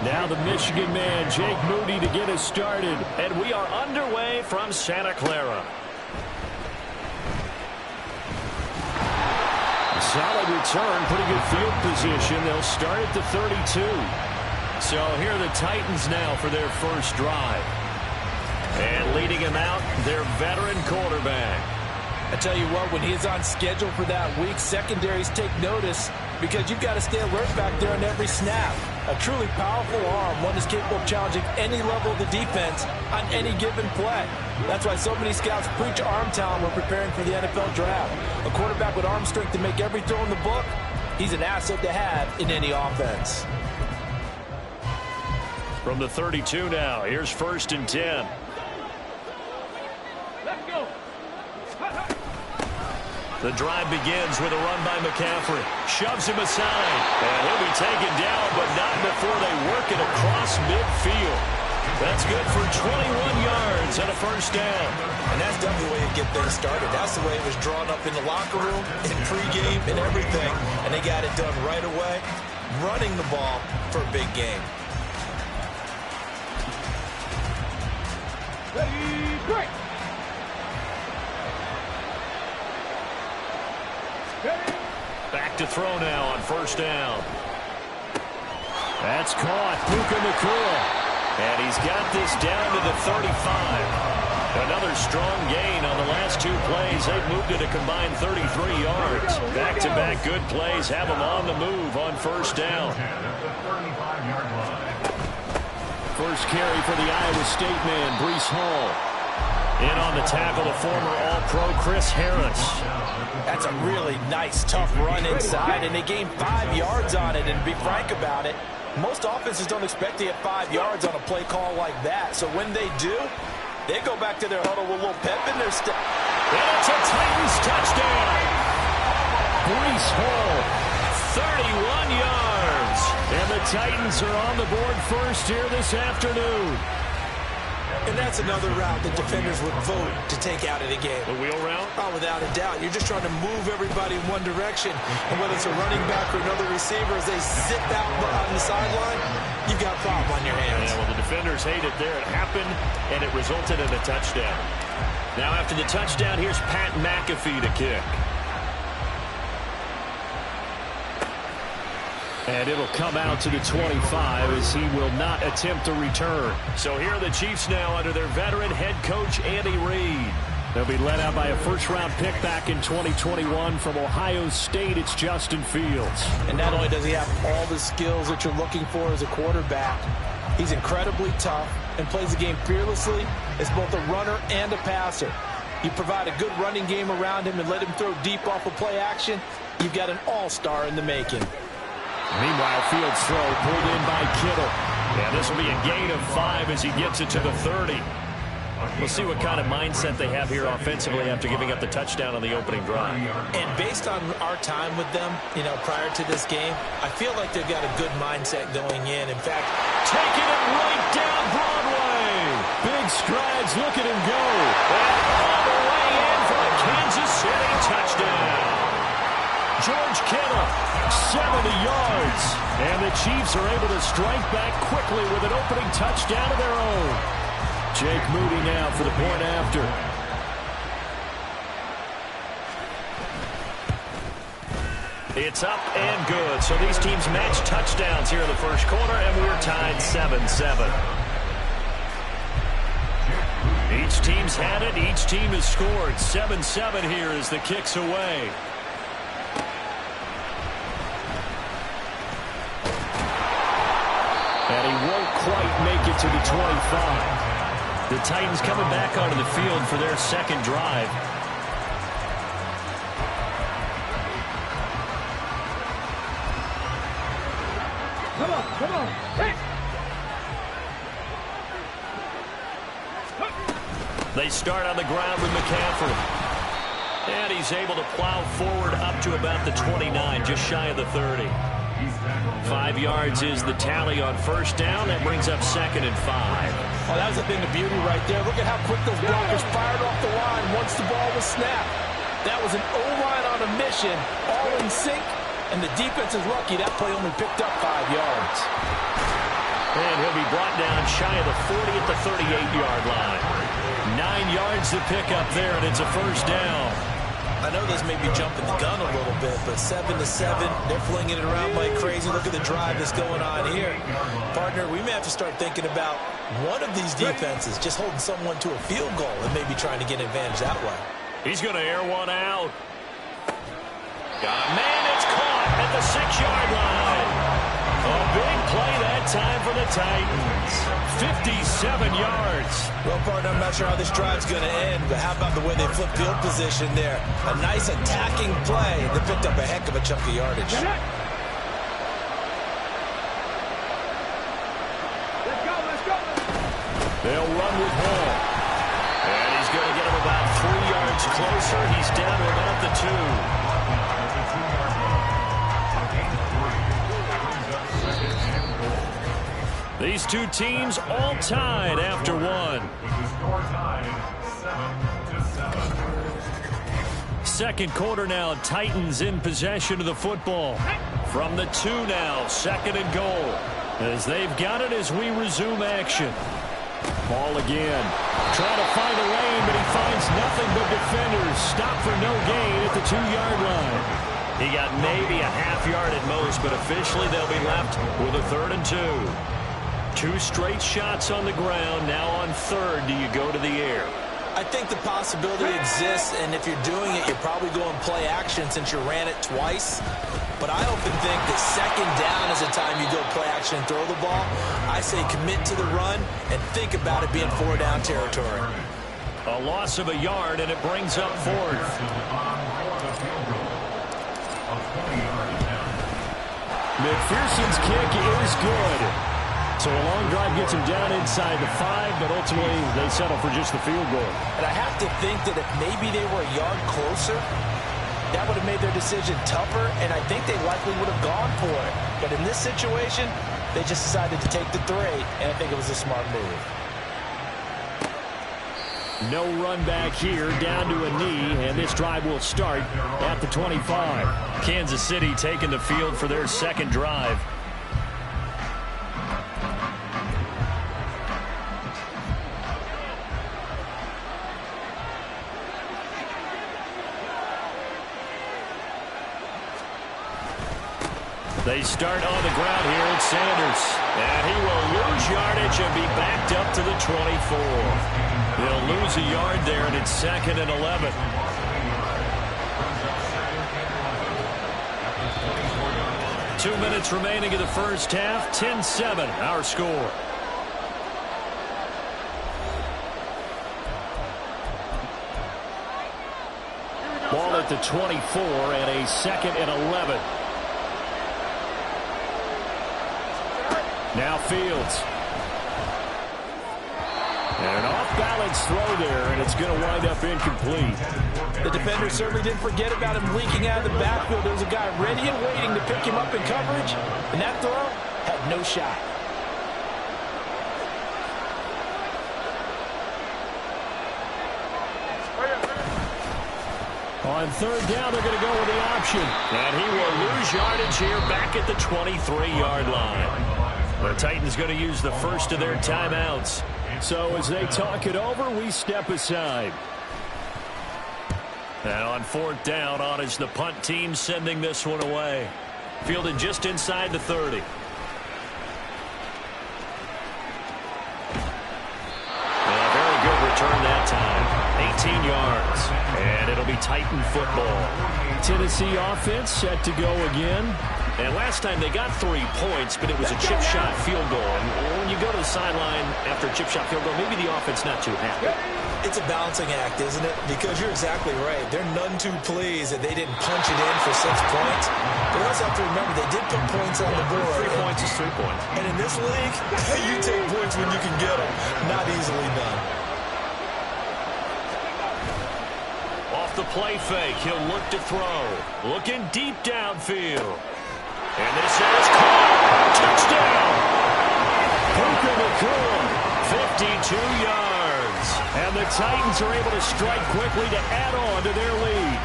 Now the Michigan man, Jake Moody, to get us started. And we are underway from Santa Clara. Solid return, pretty good field position. They'll start at the 32. So here are the Titans now for their first drive. And leading him out, their veteran quarterback. I tell you what, when he's on schedule for that week, secondaries take notice because you've got to stay alert back there on every snap. A truly powerful arm, one is capable of challenging any level of the defense on any given play. That's why so many scouts preach arm talent when preparing for the NFL draft. A quarterback with arm strength to make every throw in the book, he's an asset to have in any offense. From the 32 now, here's 1st and 10. Let's go. The drive begins with a run by McCaffrey. Shoves him aside. And he'll be taken down, but not before they work it across midfield. That's good for 21 yards and a first down. And that's definitely the way to get things started. That's the way it was drawn up in the locker room, in pregame, and everything. And they got it done right away, running the ball for a big game. Ready, break. Back to throw now on 1st down. That's caught. Puka Nacua. And he's got this down to the 35. Another strong gain on the last 2 plays. They've moved it a combined 33 yards. Back-to-back good plays have them on the move on 1st down. First carry for the Iowa State man, Breece Hall. In on the tackle, the former All-Pro Chris Harris. That's a really nice, tough run inside, and they gained 5 yards on it. And to be frank about it, most offenses don't expect to get 5 yards on a play call like that. So when they do, they go back to their huddle with a little pep in their step. And it's a Titans touchdown. Breece Hall, 31 yards. And the Titans are on the board first here this afternoon. And that's another route that defenders would vote to take out of the game. The wheel route? Oh, without a doubt. You're just trying to move everybody in one direction. And whether it's a running back or another receiver, as they zip out on the sideline, you've got a problem on your hands. Yeah, well, the defenders hate it there. It happened, and it resulted in a touchdown. Now, after the touchdown, here's Pat McAfee to kick. And it'll come out to the 25 as he will not attempt a return. So here are the Chiefs now under their veteran head coach, Andy Reid. They'll be led out by a first-round pick back in 2021 from Ohio State. It's Justin Fields. And not only does he have all the skills that you're looking for as a quarterback, he's incredibly tough and plays the game fearlessly as both a runner and a passer. You provide a good running game around him and let him throw deep off of play action, you've got an all-star in the making. Meanwhile, Fields' throw pulled in by Kittle. Yeah, this will be a gain of 5 as he gets it to the 30. We'll see what kind of mindset they have here offensively after giving up the touchdown on the opening drive. And based on our time with them, prior to this game, I feel like they've got a good mindset going in. In fact, taking it right down Broadway. Big strides, look at him go. And all the way in for a Kansas City touchdown. George Kittle, 70 yards. And the Chiefs are able to strike back quickly with an opening touchdown of their own. Jake Moody now for the point after. It's up and good. So these teams match touchdowns here in the first quarter, and we're tied 7-7. Each team's had it. Each team has scored. 7-7 here as the kick's away. And he won't quite make it to the 25. The Titans coming back onto the field for their second drive. Come on. Hey. They start on the ground with McCaffrey. And he's able to plow forward up to about the 29, just shy of the 30. 5 yards is the tally on first down. That brings up 2nd and 5. Oh, that was a thing of beauty right there. Look at how quick those blockers fired off the line once the ball was snapped. That was an O-line on a mission, all in sync, and the defense is lucky that play only picked up 5 yards. And he'll be brought down shy of the 40 at the 38-yard line. 9 yards to pick up there, and it's a first down. I know this may be jumping the gun a little bit, but 7-7, they're flinging it around like crazy. Look at the drive that's going on here. Partner, we may have to start thinking about one of these defenses just holding someone to a field goal and maybe trying to get an advantage that way. He's going to air one out. Man, it's caught at the 6-yard line. A big play that time for the Titans. 57 yards. Well, partner, I'm not sure how this drive's going to end, but how about the way they flip field position there? A nice attacking play that picked up a heck of a chunk of yardage. Let's go, let's go. They'll run with Hall. And he's going to get him about 3 yards closer. He's down to about the 2. These two teams all tied after one. Second quarter now, Titans in possession of the football. From the 2 now, 2nd and goal. As they've got it as we resume action. Ball again. Trying to find a lane, but he finds nothing but defenders. Stop for no gain at the 2-yard line. He got maybe a half yard at most, but officially they'll be left with a 3rd and 2. 2 straight shots on the ground. Now on 3rd, do you go to the air? I think the possibility exists, and if you're doing it, you're probably going play action since you ran it twice. But I often think that 2nd down is the time you go play action and throw the ball. I say commit to the run and think about it being 4-down territory. A loss of a yard, and it brings up 4th. McPherson's kick is good. So a long drive gets him down inside the 5, but ultimately they settle for just the field goal. And I have to think that if maybe they were a yard closer, that would have made their decision tougher, and I think they likely would have gone for it. But in this situation, they just decided to take the 3, and I think it was a smart move. No run back here, down to a knee, and this drive will start at the 25. Kansas City taking the field for their 2nd drive. They start on the ground here. It's Sanders. And he will lose yardage and be backed up to the 24. They'll lose a yard there, and it's 2nd and 11. Two minutes remaining in the first half. 10-7, our score. Ball at the 24 and a 2nd and 11. Now Fields. And an off-balance throw there, and it's going to wind up incomplete. The defender certainly didn't forget about him leaking out of the backfield. There was a guy ready and waiting to pick him up in coverage, and that throw had no shot. On 3rd down, they're going to go with the option. And he will lose yardage here back at the 23-yard line. The Titans going to use the first of their timeouts. So as they talk it over, we step aside. And on 4th down, on is the punt team sending this one away. Fielded just inside the 30. And a very good return that time. 18 yards. And it'll be Titan football. Tennessee offense set to go again. And last time they got 3 points, but it was a chip shot field goal. And when you go to the sideline after a chip shot field goal, maybe the offense not too happy. It's a balancing act, isn't it? Because you're exactly right. They're none too pleased that they didn't punch it in for 6 points. But you also have to remember they did put points on the board. 3 points is 3 points. And in this league, you take points when you can get them. Not easily done. Off the play fake, he'll look to throw. Looking deep downfield. And this is caught. Touchdown. Puka Nacua, 52 yards. And the Titans are able to strike quickly to add on to their lead.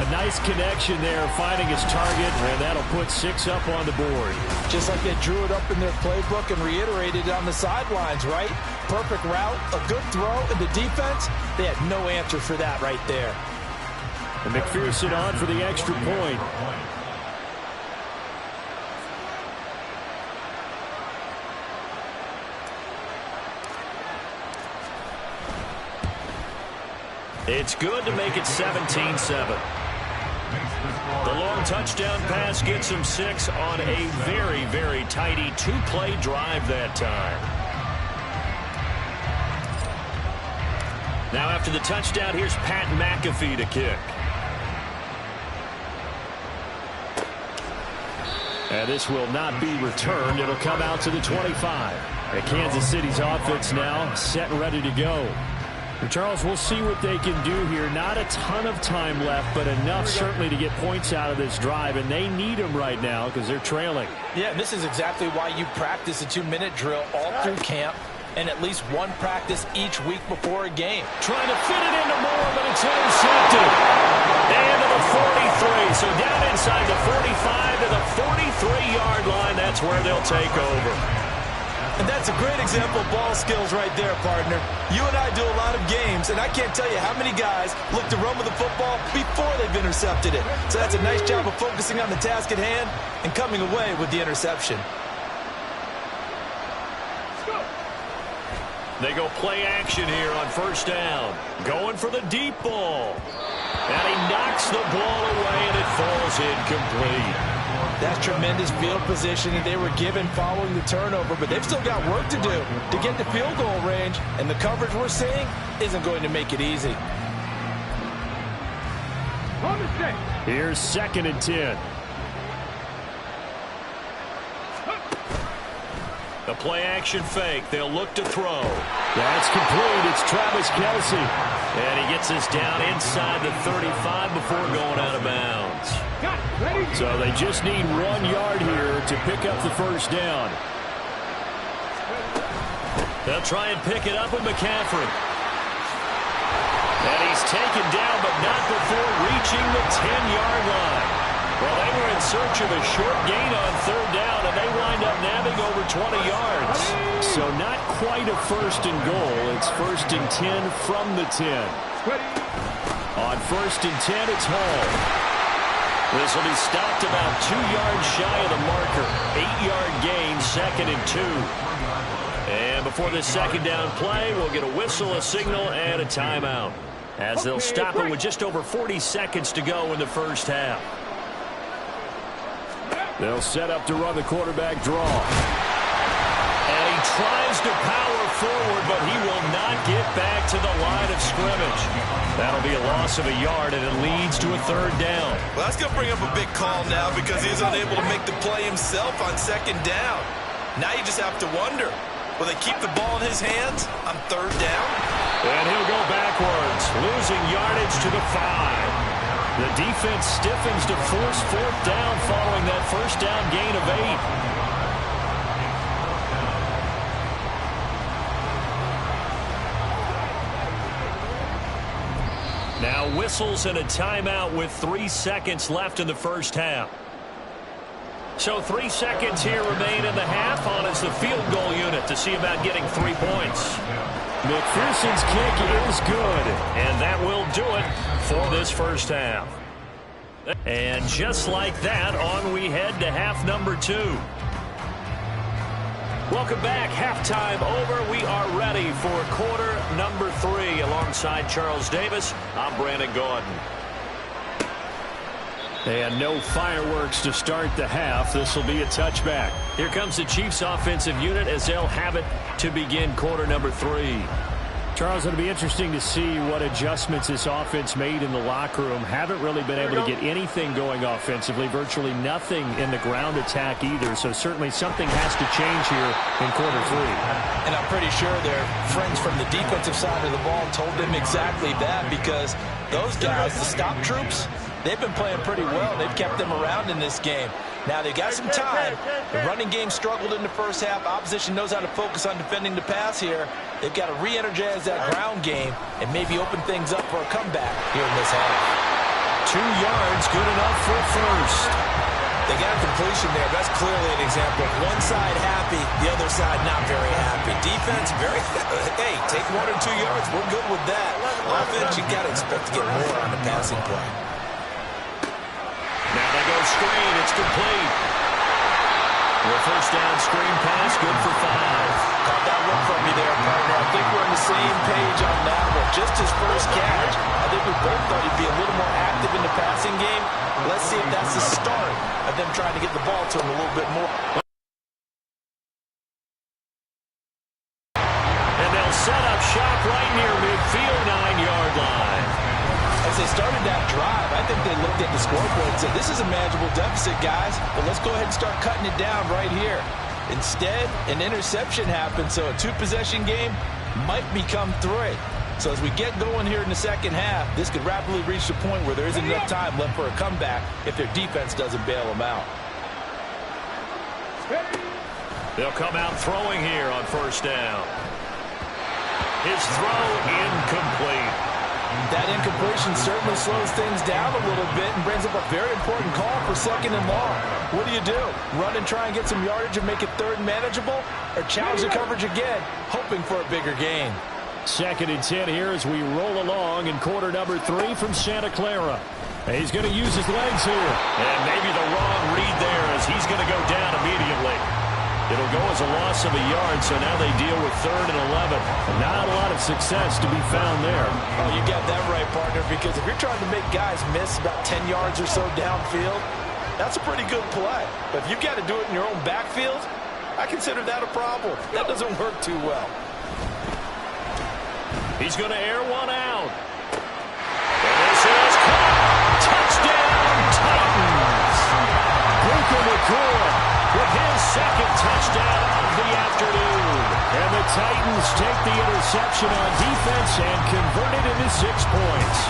A nice connection there, finding his target, and that'll put 6 up on the board. Just like they drew it up in their playbook and reiterated it on the sidelines, right? Perfect route, a good throw, and the defense, they had no answer for that right there. And McPherson on for the extra point. It's good to make it 17-7. The long touchdown pass gets him 6 on a very, very tidy 2-play drive that time. Now after the touchdown, here's Pat McAfee to kick. And this will not be returned. It'll come out to the 25. And Kansas City's offense now set and ready to go. And Charles, we'll see what they can do here. Not a ton of time left, but enough certainly to get points out of this drive. And they need them right now because they're trailing. Yeah, and this is exactly why you practice a 2-minute drill all through camp and at least one practice each week before a game. Trying to fit it into Moore, but it's intercepted. And to the 43. So down inside the 45 to the 43-yard line. That's where they'll take over. And that's a great example of ball skills right there, partner. You and I do a lot of games, and I can't tell you how many guys look to run with the football before they've intercepted it. So that's a nice job of focusing on the task at hand and coming away with the interception. They go play action here on first down. Going for the deep ball. And he knocks the ball away, and it falls incomplete. That's tremendous field position that they were given following the turnover, but they've still got work to do to get to field goal range, and the coverage we're seeing isn't going to make it easy. Here's 2nd and 10. The play action fake. They'll look to throw. That's complete. It's Travis Kelce. And he gets us down inside the 35 before going out of bounds. So they just need 1 yard here to pick up the first down. They'll try and pick it up with McCaffrey. And he's taken down, but not before reaching the 10-yard line. Well, they were in search of a short gain on 3rd down, and they wind up nabbing over 20 yards. So not quite a 1st and goal. It's 1st and 10 from the 10. On 1st and 10, it's Hall. This will be stopped about 2 yards shy of the marker. 8-yard gain, 2nd and 2. And before this 2nd down play, we'll get a whistle, a signal, and a timeout, as they'll stop it with just over 40 seconds to go in the first half. They'll set up to run the quarterback draw. And he tries to power forward, but he will not get back to the line of scrimmage. That'll be a loss of a yard, and it leads to a 3rd down. Well, that's going to bring up a big call now because he's unable to make the play himself on 2nd down. Now you just have to wonder, will they keep the ball in his hands on 3rd down? And he'll go backwards, losing yardage to the 5. The defense stiffens to force 4th down following that 1st down gain of 8. Now whistles and a timeout with 3 seconds left in the first half. So 3 seconds here remain in the half. On is the field goal unit to see about getting 3 points. McPherson's kick is good, and that will do it for this first half. And just like that, on we head to half number 2. Welcome back. Halftime over. We are ready for quarter number 3. Alongside Charles Davis, I'm Brandon Gordon. And no fireworks to start the half. This will be a touchback. Here comes the Chiefs offensive unit as they'll have it to begin quarter number 3. Charles, it'll be interesting to see what adjustments this offense made in the locker room. Haven't really been able to get anything going offensively. Virtually nothing in the ground attack either. So certainly something has to change here in quarter 3. And I'm pretty sure their friends from the defensive side of the ball told them exactly that, because those guys, the stop troops, they've been playing pretty well. They've kept them around in this game. Now, they got some time. The running game struggled in the first half. Opposition knows how to focus on defending the pass here. They've got to re-energize that ground game and maybe open things up for a comeback here in this half. 2 yards, good enough for a first. They got completion there. That's clearly an example. One side happy, the other side not very happy. Defense, very, hey, take 1 or 2 yards. We're good with that. Offense, you got to expect to get more on the passing play. Now they go screen. It's complete. The first down screen pass, good for 5. Caught that look from you there, partner. I think we're on the same page on that one. Just his first catch. I think we both thought he'd be a little more active in the passing game. Let's see if that's the start of them trying to get the ball to him a little bit more. And they'll set up shop right near midfield, 9-yard line. As they started that drive, I think they looked at the scoreboard and said, this is a manageable deficit, guys, but let's go ahead and start cutting it down right here. Instead, an interception happened, so a 2-possession game might become 3. So as we get going here in the second half, this could rapidly reach the point where there isn't enough time left for a comeback if their defense doesn't bail them out. They'll come out throwing here on first down. His throw incomplete. That incompletion certainly slows things down a little bit and brings up a very important call for 2nd and long. What do? Run and try and get some yardage and make it 3rd manageable? Or challenge the coverage again, hoping for a bigger gain? 2nd and 10 here as we roll along in quarter number 3 from Santa Clara. He's going to use his legs here. And maybe the wrong read there as he's going to go down immediately. It'll go as a loss of a yard, so now they deal with 3rd and 11. Not a lot of success to be found there. Oh, you got that right, partner, because if you're trying to make guys miss about 10 yards or so downfield, that's a pretty good play. But if you've got to do it in your own backfield, I consider that a problem. That doesn't work too well. He's going to air one out. And this is caught. Touchdown, Titans. Luka McCoy with his 2nd touchdown of the afternoon. And the Titans take the interception on defense and convert it into 6 points.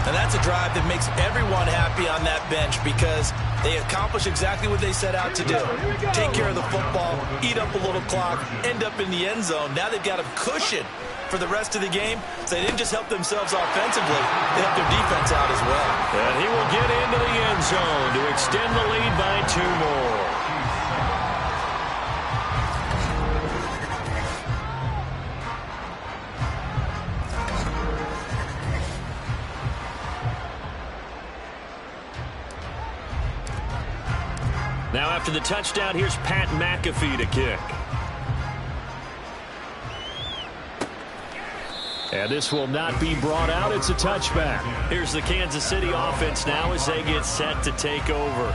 And that's a drive that makes everyone happy on that bench because they accomplish exactly what they set out to do. Take care of the football, eat up a little clock, end up in the end zone. Now they've got a cushion for the rest of the game. So they didn't just help themselves offensively, they helped their defense out as well. And he will get into the end zone to extend the lead by 2 more. Now after the touchdown, here's Pat McAfee to kick. And this will not be brought out. It's a touchback. Here's the Kansas City offense now as they get set to take over.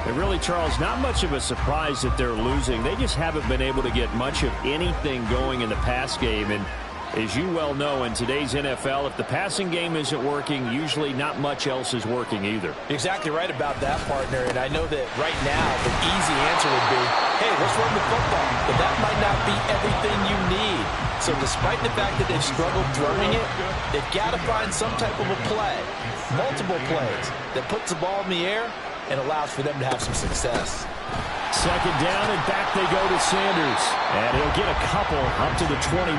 And really, Charles, not much of a surprise that they're losing. They just haven't been able to get much of anything going in the pass game. And as you well know, in today's NFL, if the passing game isn't working, usually not much else is working either. You're exactly right about that, partner. And I know that right now the easy answer would be, hey, let's run the football. But that might not be everything you need. So despite the fact that they've struggled throwing it, they've got to find some type of a play, multiple plays, that puts the ball in the air and allows for them to have some success. 2nd down, and back they go to Sanders. And he'll get a couple up to the 29.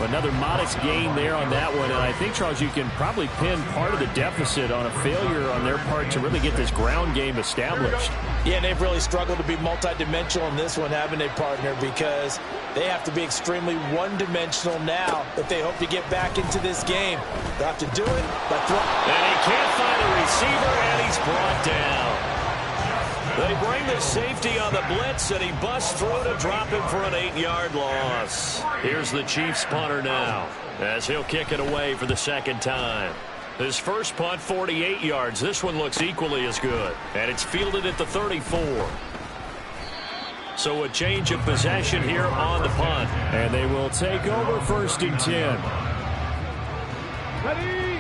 Another modest gain there on that one. And I think, Charles, you can probably pin part of the deficit on a failure on their part to really get this ground game established. Yeah, and they've really struggled to be multidimensional in this one, haven't they, partner? Because they have to be extremely one-dimensional now if they hope to get back into this game. They'll have to do it by throwing. And he can't find a receiver, and he's brought down. They bring the safety on the blitz, and he busts through to drop him for an 8-yard loss. Here's the Chiefs punter now as he'll kick it away for the 2nd time. His first punt, 48 yards. This one looks equally as good, and it's fielded at the 34. So a change of possession here on the punt, and they will take over 1st and 10.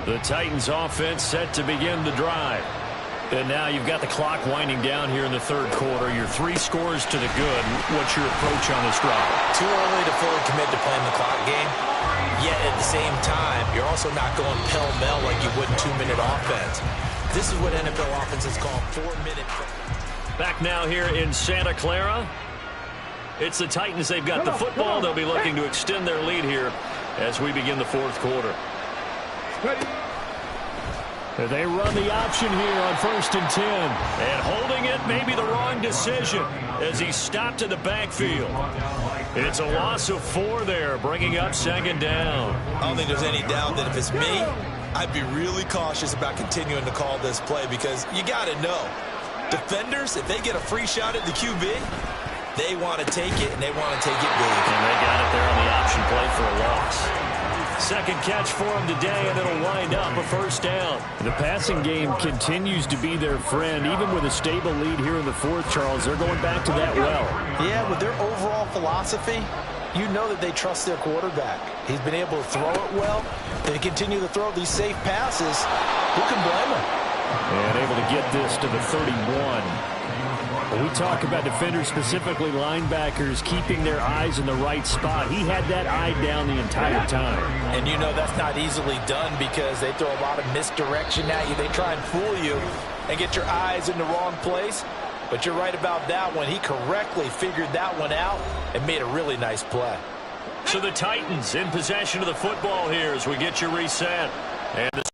The Titans offense set to begin the drive. And now you've got the clock winding down here in the 3rd quarter. You're 3 scores to the good. What's your approach on this drive? Too early to fully commit to playing the clock game. Yet at the same time, you're also not going pell-mell like you would in 2-minute offense. This is what NFL offenses call 4-minute. Back now here in Santa Clara. It's the Titans. They've got the football. They'll be looking to extend their lead here as we begin the 4th quarter. They run the option here on 1st and 10. And holding it may be the wrong decision as he stopped in the backfield. It's a loss of 4 there, bringing up 2nd down. I don't think there's any doubt that if it's me, I'd be really cautious about continuing to call this play because you got to know, defenders, if they get a free shot at the QB, they want to take it, and they want to take it big. And they got it there on the option play for a loss. 2nd catch for him today, and it'll wind up a 1st down. The passing game continues to be their friend. Even with a stable lead here in the 4th, Charles, they're going back to that well. Yeah, with their overall philosophy, you know that they trust their quarterback. He's been able to throw it well. They continue to throw these safe passes. Who can blame them? And able to get this to the 31. When we talk about defenders, specifically linebackers, keeping their eyes in the right spot, he had that eye down the entire time. And you know that's not easily done because they throw a lot of misdirection at you. They try and fool you and get your eyes in the wrong place. But you're right about that one. He correctly figured that one out and made a really nice play. So the Titans in possession of the football here as we get you reset. And the